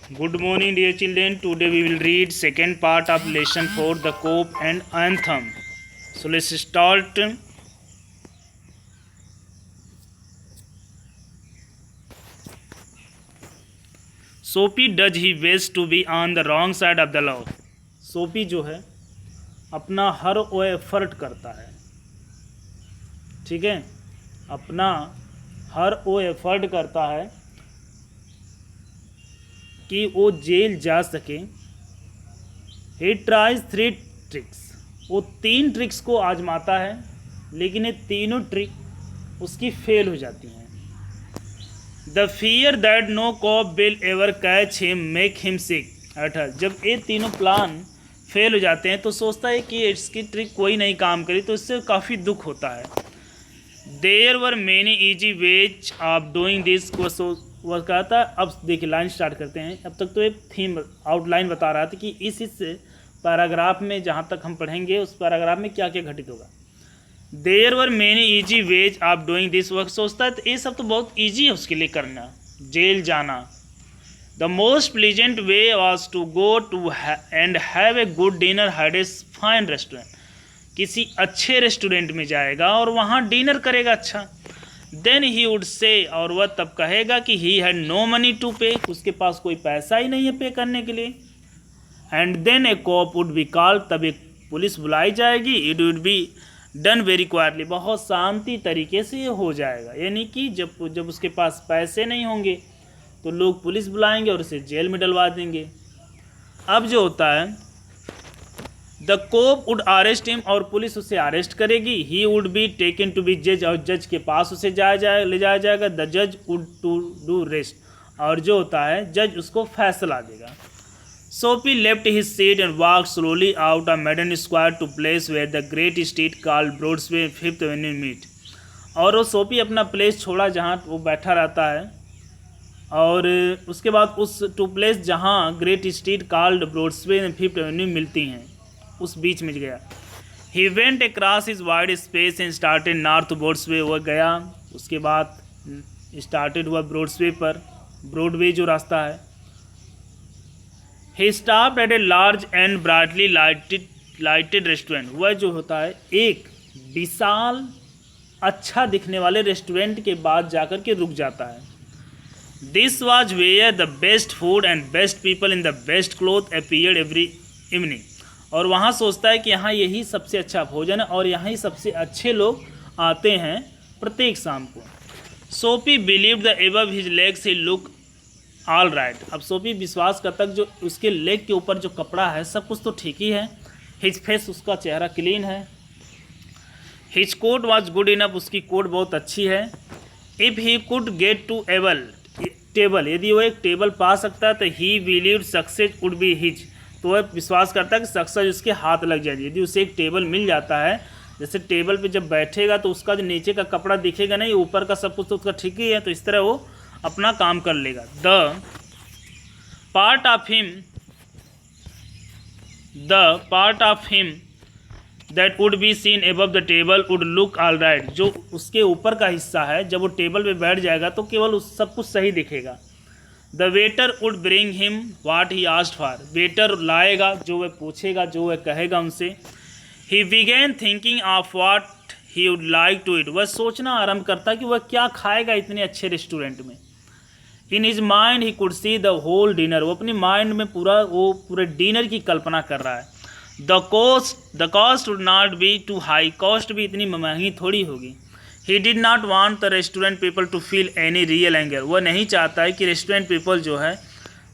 Good morning, dear children. Today we will read second part of lesson 4, the cope and anthem. So let's start. Sophie does his best to be on the wrong side of the law. सोपी जो है अपना हर वो effort करता है, ठीक है, अपना हर वो एफर्ट करता है कि वो जेल जा सके। ही ट्राइज 3 ट्रिक्स, वो 3 ट्रिक्स को आजमाता है, लेकिन ये तीनों ट्रिक उसकी फेल हो जाती हैं। The fear that no cop will ever catch him make him sick. अर्थात जब ये तीनों प्लान फेल हो जाते हैं तो सोचता है कि इसकी ट्रिक कोई नहीं काम करी, तो इससे काफ़ी दुख होता है। There were many easy ways of doing this को वह कहता है। अब देखिए लाइन स्टार्ट करते हैं। अब तक तो एक थीम आउटलाइन बता रहा था कि इस पैराग्राफ में जहाँ तक हम पढ़ेंगे उस पैराग्राफ में क्या क्या घटित होगा। There were many easy ways of doing this work, सोचता है तो ये सब तो बहुत ईजी है उसके लिए करना, जेल जाना। The most pleasant way was to go to and have a good dinner at a fine restaurant, किसी अच्छे रेस्टोरेंट में जाएगा और वहाँ डिनर करेगा अच्छा। देन ही वुड से, और वह तब कहेगा कि he had no money to pay, उसके पास कोई पैसा ही नहीं है पे करने के लिए। And then a cop would be called, तब एक पुलिस बुलाई जाएगी। It would be done very quietly, बहुत शांति तरीके से ये हो जाएगा। यानी कि जब उसके पास पैसे नहीं होंगे तो लोग पुलिस बुलाएंगे और उसे जेल में डलवा देंगे। अब जो होता है, the cop would arrest him, और पुलिस उसे अरेस्ट करेगी। He would be taken to be जज, और जज के पास उसे ले जाया जाएगा। द जज वुड टू डू रेस्ट, और जो होता है जज उसको फैसला देगा। Soapy left his seat and walk slowly out of Madison square to place where the great street called Broadway 5th avenue meet, और वो सोफी अपना प्लेस छोड़ा जहाँ वो बैठा रहता है, और उसके बाद उस टू प्लेस जहाँ great street called Broadway 5th Avenue मिलती हैं उस बीच में गया। He went across his wide space and started north Broadway, वह गया उसके बाद स्टार्टेड हुआ ब्रॉडवे पर, ब्रॉडवे जो रास्ता है। He stopped at a large and brightly lighted restaurant, वह जो होता है एक विशाल अच्छा दिखने वाले रेस्टोरेंट के बाद जाकर के रुक जाता है। This was where the best food and best people in the best cloth appeared every evening, और वहाँ सोचता है कि यहाँ यही सबसे अच्छा भोजन है और यहाँ ही सबसे अच्छे लोग आते हैं प्रत्येक शाम को। Sophie believe the above his legs he look all right, अब सोफी विश्वास करता जो उसके लेग के ऊपर जो कपड़ा है सब कुछ तो ठीक ही है। हिज फेस, उसका चेहरा क्लीन है। His coat was good enough, उसकी कोट बहुत अच्छी है। If he could get to table, यदि वो एक टेबल पा सकता है तो he believe success would be his, तो वह विश्वास करता है कि सक्सेस उसके हाथ लग जाएगी। यदि उसे एक टेबल मिल जाता है, जैसे टेबल पे जब बैठेगा तो उसका जो नीचे का कपड़ा दिखेगा नहीं, ऊपर का सब कुछ तो उसका ठीक ही है, तो इस तरह वो अपना काम कर लेगा। The part of him that would be seen above the table would look all right, जो उसके ऊपर का हिस्सा है जब वो टेबल पे बैठ जाएगा तो केवल उस सब कुछ सही दिखेगा। The waiter would bring him what he asked for, waiter लाएगा जो वह पूछेगा, जो वह कहेगा उनसे। He began thinking of what he would like to eat, वह सोचना आरंभ करता कि वह क्या खाएगा इतने अच्छे रेस्टोरेंट में। In his mind he could see the whole dinner, वो अपनी माइंड में पूरे डिनर की कल्पना कर रहा है। The cost would not be too high, cost भी इतनी महंगी थोड़ी होगी। He did not want the restaurant people to feel any real anger, वह नहीं चाहता है कि रेस्टोरेंट पीपल जो है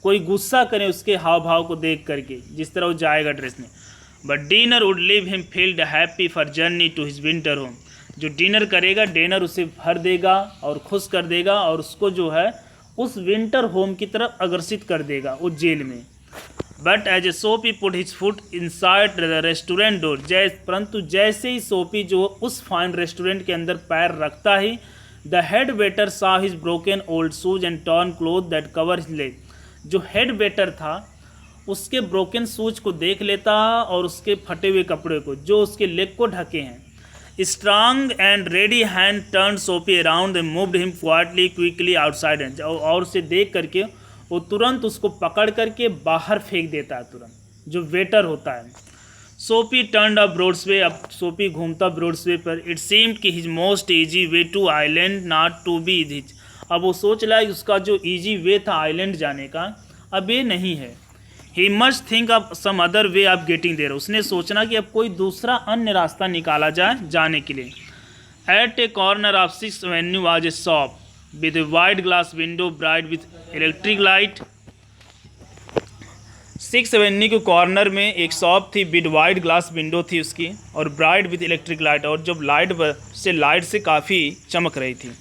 कोई गुस्सा करे उसके हाव भाव को देख करके, जिस तरह वो जाएगा ड्रेस में। But dinner would leave him filled happy for journey to his winter home, जो डिनर करेगा डिनर उसे भर देगा और खुश कर देगा और उसको जो है उस विंटर होम की तरफ आकर्षित कर देगा वो जेल में। But as a Soapy put his foot inside the restaurant door, परंतु जैसे ही सोफी जो उस फाइन रेस्टोरेंट के अंदर पैर रखता ही, the head waiter saw his broken old shoes and torn cloth that cover his leg, जो हेड वेटर था उसके ब्रोकन शूज को देख लेता और उसके फटे हुए कपड़े को जो उसके लेग को ढके हैं। Strong and ready hand turn Sophie around and moved him quietly quickly outside, और उसे देख करके वो तुरंत उसको पकड़ करके बाहर फेंक देता है तुरंत, जो वेटर होता है। सोपी टर्न्ड अप ब्रॉडवे, अब सोपी घूमता ब्रॉडवे पर। इट सीम्ड कि his most easy way to island not to be his, अब वो सोच रहा है कि उसका जो ईजी वे था आइलैंड जाने का अब ये नहीं है। He must think of some other way of getting there, उसने सोचना कि अब कोई दूसरा अन्य रास्ता निकाला जाए जाने के लिए। At a corner of 6th avenue was a shop with a wide glass window bright with electric light. 6th avenue के कॉर्नर में एक शॉप थी, विद वाइड ग्लास विंडो थी उसकी, और ब्राइट विथ इलेक्ट्रिक लाइट, और जब लाइट से काफ़ी चमक रही थी।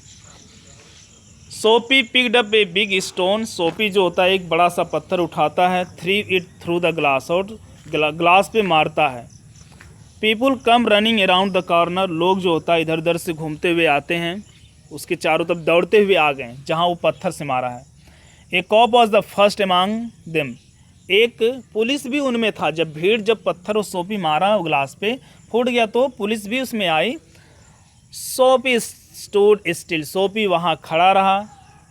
सोपी picked up a big stone, सोपी जो होता है एक बड़ा सा पत्थर उठाता है, three it through the glass, और ग्लास पे मारता है। People come running around the corner, लोग जो होता है इधर उधर से घूमते हुए आते हैं, उसके चारों तरफ दौड़ते हुए आ गए जहाँ वो पत्थर से मारा है। A cop was the first among them, एक पुलिस भी उनमें था। जब पत्थर और सोपी मारा ग्लास पे फूट गया तो पुलिस भी उसमें आई। सोपी स्टूड स्टिल, सोपी वहाँ खड़ा रहा।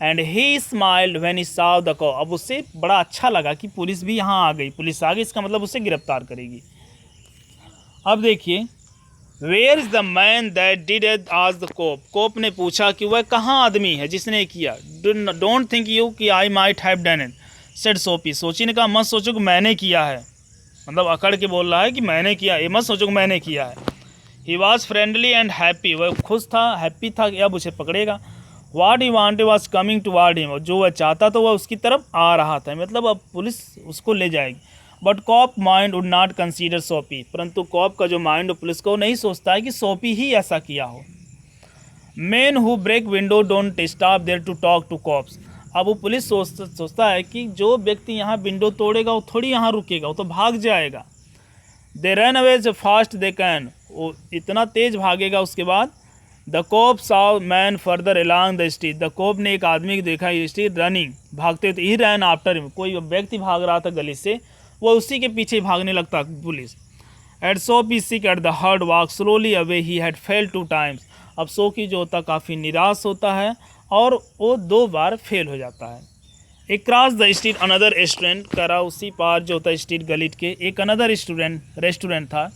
And he smiled when he saw the cop, अब उससे बड़ा अच्छा लगा कि पुलिस भी यहाँ आ गई, पुलिस आ गई, इसका मतलब उसे गिरफ्तार करेगी। अब देखिए, where is the man that did it asked the cop, cop ने पूछा कि वह कहाँ आदमी है जिसने किया। डोंट थिंक यू कि I might have done it, said सोपी, सोची ने कहा मत सोचो कि मैंने किया है, मतलब अकड़ के बोल रहा है कि मैंने किया, ये मत सोचो कि मैंने किया है। He was friendly and happy, वह खुश था, हैप्पी था कि अब उसे पकड़ेगा। What he wanted was coming toward him, जो वह चाहता तो वह उसकी तरफ आ रहा था, मतलब अब पुलिस उसको ले जाएगी। But cop mind would not consider Soapy, परंतु कॉप का जो माइंड पुलिस को नहीं सोचता है कि सोपी ही ऐसा किया हो। Man who break window don't stop there to talk to cops, अब वो पुलिस सोचता है कि जो व्यक्ति यहाँ विंडो तोड़ेगा वो थोड़ी यहाँ रुकेगा, वो तो भाग जाएगा। दे रन अवे जो फास्ट दे कैन, वो इतना तेज भागेगा। उसके बाद the cop saw man further along the street, the cop ने एक आदमी को देखा स्ट्रीट रनिंग, भागते तो ही रैन आफ्टर हिम, कोई व्यक्ति भाग रहा था गली से, वो उसी के पीछे भागने लगता police. At Soapy sick at the hard walk slowly away he had fail 2 times, अब सोकी जो होता काफ़ी निराश होता है और वो 2 बार फेल हो जाता है। एक cross the street another restaurant, करा उसी पार जो होता है स्ट्रीट गली के एक अनदर रेस्टोरेंट था।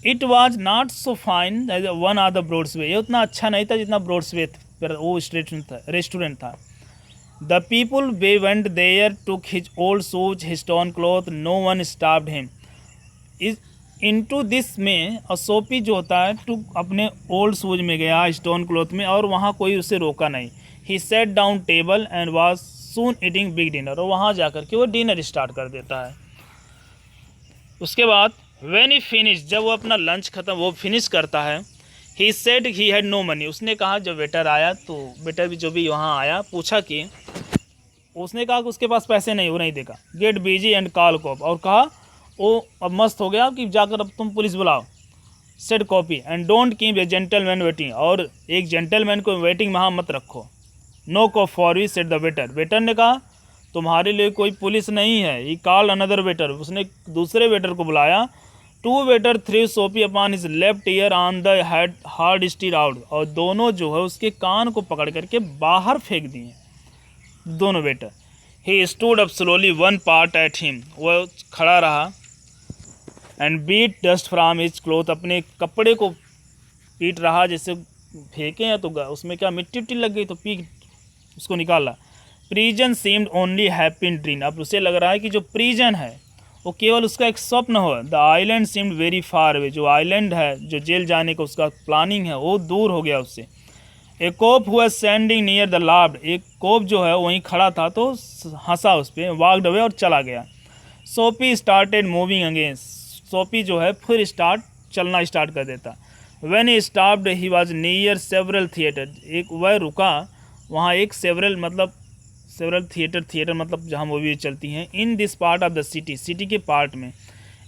It was not so fine as one of the Broadway, ये उतना अच्छा नहीं था जितना ब्रॉडवे पर वो रेस्टोरेंट था। The people way went there took his old shoes his torn cloth, no one stopped him. Is into this में सोपी जो होता है टू अपने ओल्ड शूज में गया स्टोन क्लॉथ में, और वहाँ कोई उसे रोका नहीं। He sat down table and was soon eating big dinner, और वहाँ जाकर के वो डिनर स्टार्ट कर देता है। उसके बाद व्हेन ही फिनिश, जब वो अपना लंच खत्म वो फिनिश करता है, he said he had no money, उसने कहा जब वेटर आया तो वेटर भी जो भी वहाँ आया पूछा कि, उसने कहा कि उसके पास पैसे नहीं, वो नहीं देगा। Get busy and call cop, और कहा वो अब मस्त हो गया कि जाकर अब तुम पुलिस बुलाओ। Said copy and don't keep a gentleman waiting, और एक जेंटलमैन को वेटिंग वहाँ मत रखो। No cop for we, said the waiter, waiter ने कहा तुम्हारे लिए कोई पुलिस नहीं है। ही कॉल्ड अनदर वेटर, उसने दूसरे वेटर को बुलाया। 2 वेटर थ्री सोपी upon his left ear on the head hard stir out, और दोनों जो है उसके कान को पकड़ करके बाहर फेंक दिए दोनों waiter. He stood up slowly one part at him, वह खड़ा रहा। And beat dust from his cloth, अपने कपड़े को पीट रहा, जैसे फेंके हैं तो उसमें क्या मिट्टी उट्टी लग गई तो पीट उसको निकाला। Prison seemed only happy in dream, अब उसे लग रहा है कि जो प्रिजन है वो केवल उसका एक स्वप्न हो। The island seemed very far away, जो आइलैंड है जो जेल जाने का उसका प्लानिंग है वो दूर हो गया उससे। ए कोप हुआ स्टैंडिंग नियर द लाफ्ट, एक कोप जो है वहीं खड़ा था तो हंसा उस पर, वॉक्ड अवे और चला गया। सोपी स्टार्टेड मूविंग अगेन, सोपी जो है फिर चलना स्टार्ट कर देता। When he stopped he was near several theatre, एक वह रुका वहाँ एक सेवरल थिएटर मतलब जहाँ मूवी चलती हैं। In this part of the city के पार्ट में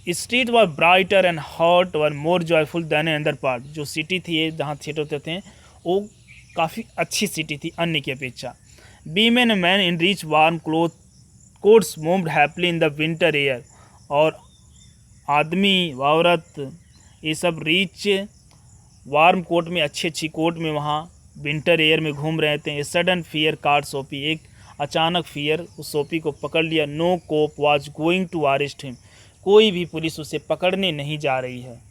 street were brighter and hot were more joyful than another part, जो सिटी थी जहाँ थिएटर होते थे वो काफ़ी अच्छी सिटी थी अन्य की अपेक्षा। Women and man in rich warm quotes moved happily in the winter air, और आदमी औरत ये सब रिच वार्म कोट में अच्छी कोट में वहाँ विंटर एयर में घूम रहे थे। सडन फियर कार्ड सोपी, एक अचानक फियर उस सोपी को पकड़ लिया। No cop was going to arrest him. कोई भी पुलिस उसे पकड़ने नहीं जा रही है।